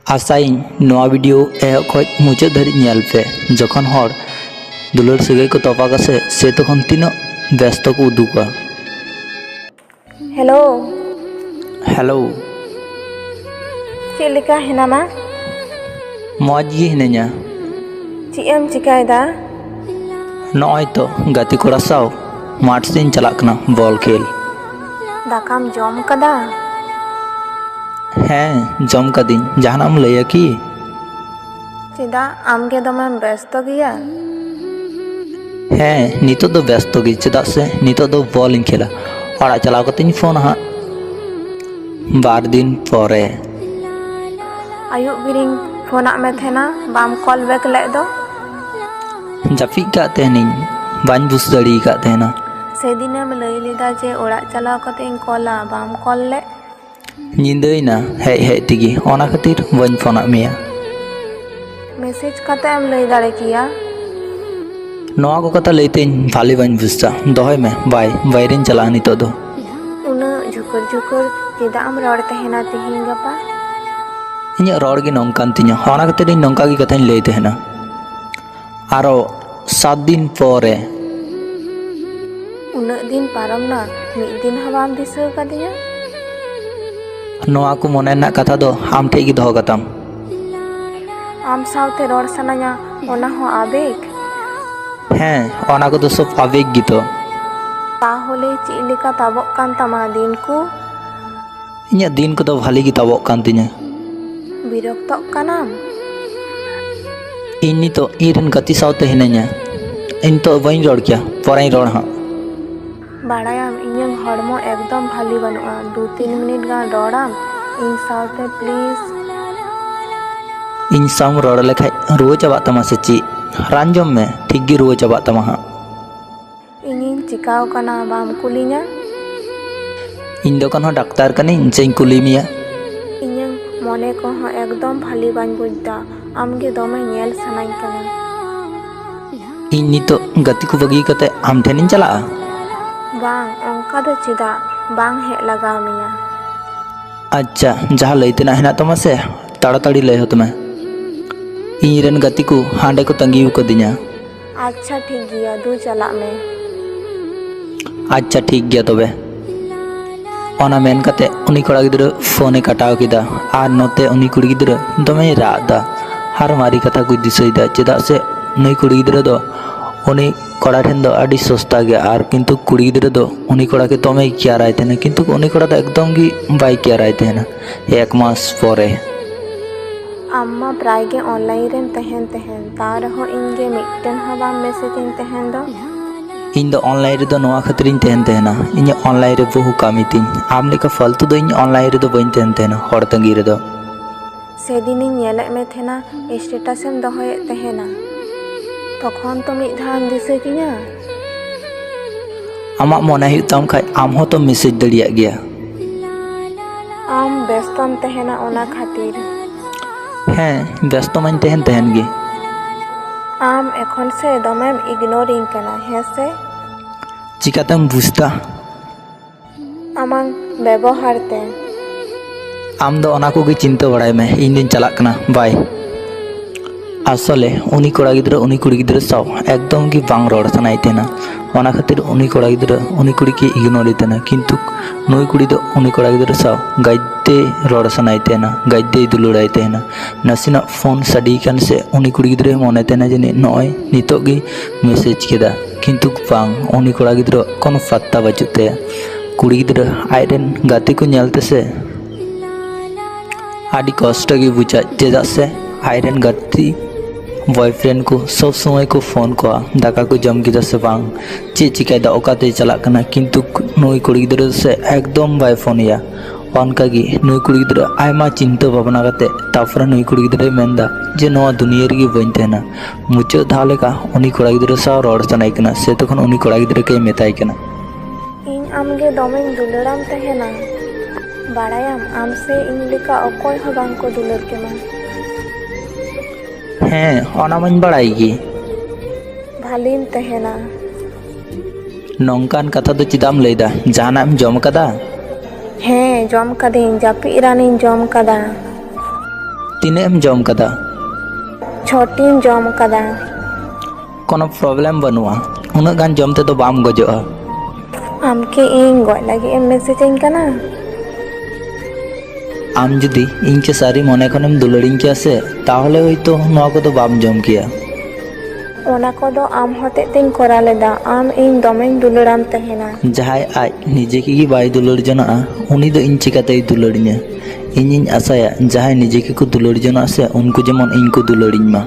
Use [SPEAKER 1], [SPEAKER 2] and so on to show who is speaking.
[SPEAKER 1] Assign नवा video एहब खज मुचाद धारि nail पे जखन हर दुलार सगाई को तोपाका से तखन तीना व्यस्त को उदुगा।
[SPEAKER 2] हेलो
[SPEAKER 1] हेलो
[SPEAKER 2] चेद लेका हेनामा?
[SPEAKER 1] मौज गे हिनाया।
[SPEAKER 2] चेद एम चिकायदा?
[SPEAKER 1] नॉय तो गाती कोड़ा साव माठ सेन चलाक कना बॉल खेल।
[SPEAKER 2] दाकाम जॉम कदा?
[SPEAKER 1] हैं जम कदिन जहानाम लैया कि?
[SPEAKER 2] चेदा आमगे दमेम व्यस्त गिया?
[SPEAKER 1] हैं नितो दो व्यस्त गे चेदा से नितो दो बॉल इन खेला और चलाव कतिन फोन हाँ बार दिन परे।
[SPEAKER 2] आयु बिरिंग फोना में थेना बाम कॉल बैक ले दो?
[SPEAKER 1] जाफी का तेहनिन बाñ बुस दड़ी का तेहना।
[SPEAKER 2] सेदिनेम लई लेदा जे ओड़ा चलाव कते कॉला बाम कॉल ले?
[SPEAKER 1] निंदइना हेज तिगी ओना खातिर बाñ फोना मेया।
[SPEAKER 2] मैसेज कते एम लई दाड़े किया?
[SPEAKER 1] नवा को कथा लैतेñ भाले बाñ बुझता दहय में बाय बायरेन चला नितो दो।
[SPEAKER 2] उना झुकर झुकर चेदा आम रड़ तहेना तिहिन गपा?
[SPEAKER 1] इᱧ रड़ गे नोंकान तिᱧा ओना खातिर नोंका गे कथाñ लई तहेना। आरो 7 दिन परे।
[SPEAKER 2] उना दिन पारमना मिद दिन हवाम दिसा कदिया?
[SPEAKER 1] नवा को मने ना कथा दो आम ठे गे दहो कताम।
[SPEAKER 2] आम सावते रड़ सनाया ओना हो आवेग?
[SPEAKER 1] हैं ओना को तो सब आवेग गे तो।
[SPEAKER 2] ताहले चेद लेका ताबक कान तामा दिन को?
[SPEAKER 1] इᱧ दिन को तो भाली गे ताबक कान तिᱧा।
[SPEAKER 2] बिरक्तक कानाम?
[SPEAKER 1] इन नितो इरेन गति सावते हिनाया इन तो बाñ रड़ किया पराई रड़ हाँ।
[SPEAKER 2] बाड़ायाम इᱧांग हड़मो एकदम भाली बनुआ 2-3 मिनिट गान रड़ाम इन सावते प्लीज।
[SPEAKER 1] इन साम रड़ लेखाय रुआ चाबा तमा से ची रान जम में ठीक गे रुआ चाबा तमा हाँ।
[SPEAKER 2] इᱧिन चिकाव काना बाम कुलिया?
[SPEAKER 1] इन दो कन डाक्तार कनिन चेñ कुली मिया।
[SPEAKER 2] इᱧांग मने को हाँ एकदम भाली बाñ बुझदा आमगे दमे नेल सनाई काना।
[SPEAKER 1] इन नितो गति को बगी कते आम ठेनिन चला?
[SPEAKER 2] बांग ओंका दो चेदा बांग हेज लगा मिया।
[SPEAKER 1] अच्छा जहाँ लैतेना हेना तमा से ताड़ाताड़ी लय होत में। इन रेन गति को हांडे को तंगी कदिया।
[SPEAKER 2] अच्छा ठीक गिया दू चला में।
[SPEAKER 1] अच्छा ठीक गया तबे। ओना मेन कते उनी कोड़ा गिद्रा फोने कटाव किदा आर नोते उनी कुड़ी गिद्रा दमे रादा हर मारी कथा को दिसइदा चेदा से नई कुड़ी गिद्रा दो उनी कोड़ा ठेन दो आडी सस्ता गया आर किंतु कुड़ी गिद्रा दो उनी कोड़ा के दमे केयर आय तेना किंतु उनी कोड़ा दो एकदम गी बाय केयर आय तेना 1 मास परे।
[SPEAKER 2] आम्मा प्राय गे ऑनलाइन रेम तहेन तार हो इनगे मिटन हो बाम मैसेज इन तहेन दो?
[SPEAKER 1] इन दो ऑनलाइन रे दो नवा खातिर तहेन तेना इन ऑनलाइन रे बहु कामी तिन आम लेका फालतू दो इन ऑनलाइन रे दो बाñ तहेन तेना हर तंगी रे दो।
[SPEAKER 2] सेदिन नेले में थेना स्टेटसम दहोये तहेना तखन तो मिद धाम दिसा किया?
[SPEAKER 1] आमा मने हुई ताम खाय आम हो तो मैसेज दड़िया गया।
[SPEAKER 2] आम व्यस्तम तहेना ओना खातिर?
[SPEAKER 1] हैं व्यस्त माñ तहेन गे।
[SPEAKER 2] आम एखन से दमेम इग्नोरिंग कना है से?
[SPEAKER 1] चिकातेम बुझता?
[SPEAKER 2] आमांग व्यवहार ते?
[SPEAKER 1] आम दो ओना को गे चिंता बड़ाय में इन दिन चलाक कना बाय। आसले उनी कोड़ा गिद्रा उनी कुड़ी गिद्रा साव एकदम गी बांग रड़ सनाय तेना ओना खातिर उनी कोड़ा गिद्रा उनी कुड़ी के इग्नोर तेना किंतु नई कुड़ी दो उनी कोड़ा गिद्रा साव गाइदे रड़ सनाय तेना गाइदे दुलुड़ाय तेना नसीना फोन साडी कान से उनी कुड़ी गिद्रा मने तेना जने नय नितो गे मैसेज केदा किंतु बांग उनी कोड़ा गिद्रा कोनो पत्ता बाचुत ताया। कुड़ी गिद्रा आयरेन गाते को नेलते से आडी कष्ट गे बुझा चेदा से आयरेन गाती बॉयफ्रेंड को सब समय को फोन को दाका को जम किदा से बांग चे चिकायदा ओकाते चलाक कना किंतु नई कुड़ी गिद्रा से एकदम बाय फोन या ओनका गे नई कुड़ी गिद्रा आयमा चिंता भावना कते ताफरे नई कुड़ी गिद्रा मेंदा जे नवा दुनिया रे गे बाñ तहेना मुचाद धाव लेका उनी कोड़ा गिद्रा साव रड़ सनाय कना से तखन उनी कोड़ा गिद्रा के मेताय कना।
[SPEAKER 2] इन आमगे दमेम दुलड़ाम तहेना बाड़ायाम आम से इन लेका अकोय हो बांग को दुलड़ केमा?
[SPEAKER 1] हैं ओना माñ बड़ाई गे।
[SPEAKER 2] भालीम तहेना?
[SPEAKER 1] नौकान कथा दो चिदाम लैदा जहानाम जम कदा?
[SPEAKER 2] हैं जम कदिन जापी रानी जम कदा।
[SPEAKER 1] ᱛᱤᱱᱟᱹᱜ ᱮᱢ ᱡᱚᱢ ᱠᱟᱫᱟ?
[SPEAKER 2] 6ᱴᱤᱧ ᱡᱚᱢ ᱠᱟᱫᱟ।
[SPEAKER 1] ᱠᱳᱱᱳ ᱯᱨᱚᱵᱞᱮᱢ ᱵᱟᱹᱱᱩᱜᱼᱟ, ᱩᱱᱟᱹᱜ ᱜᱟᱱ ᱡᱚᱢ ᱛᱮᱫᱚ ᱵᱟᱢ ᱜᱚᱡᱚᱜᱼᱟ।
[SPEAKER 2] ᱟᱢ ᱠᱤ ᱤᱧ ᱜᱚᱡ ᱞᱟᱹᱜᱤᱫ ᱮᱢ ᱢᱮᱥᱮᱡᱟᱹᱧ ᱠᱟᱱᱟ?
[SPEAKER 1] ᱟᱢ ᱡᱩᱫᱤ ᱤᱧ কে ᱥᱟᱹᱨᱤ ᱢᱚᱱᱮ ᱠᱷᱚᱱᱮᱢ ᱫᱩᱞᱟᱹᱲᱤᱧ ᱠᱮᱭᱟ ᱥᱮ ᱛᱟᱦᱚᱞᱮ ᱦᱚᱭᱛᱳ ᱱᱚᱣᱟ ᱠᱚᱫᱚ ᱵᱟᱢ ᱡᱚᱢ ᱠᱮᱭᱟ।
[SPEAKER 2] ᱚᱱᱟ ᱠᱚᱫᱚ ᱟᱢ ᱦᱚᱛᱮᱡ ᱛᱤᱧ ᱠᱚᱨᱟᱣ ᱞᱮᱫᱟ। ᱟᱢ ᱤᱧ ᱫᱚᱢᱮᱧ ᱫᱩᱞᱟᱹᱲᱟᱢ ᱛᱟᱦᱮᱱᱟ।
[SPEAKER 1] ᱡᱟᱦᱟᱸᱭ ᱟᱡ ᱱᱤᱡᱮ ᱜᱮ ᱵᱟᱭ ᱫᱩᱞᱟᱹᱲ ᱡᱚᱱᱟᱜᱼᱟ ᱩᱱᱤ ᱫᱚ ᱤᱧ ᱪᱤᱠᱟᱹᱛᱮᱭ ᱫᱩᱞᱟᱹᱲᱤᱧᱟ? ᱤᱧᱤᱧ ᱟᱥᱟᱭᱟ ᱡᱟᱦᱟᱸᱭ ᱱᱤᱡᱮ ᱜᱮᱠᱚ ᱫᱩᱞᱟᱹᱲ ᱡᱚᱱᱟᱜᱼᱟ ᱥᱮ ᱩᱱᱠᱩ ᱡᱮᱢᱚᱱ ᱤᱧ ᱠᱚ ᱫᱩᱞᱟᱹᱲᱤᱧ ᱢᱟ।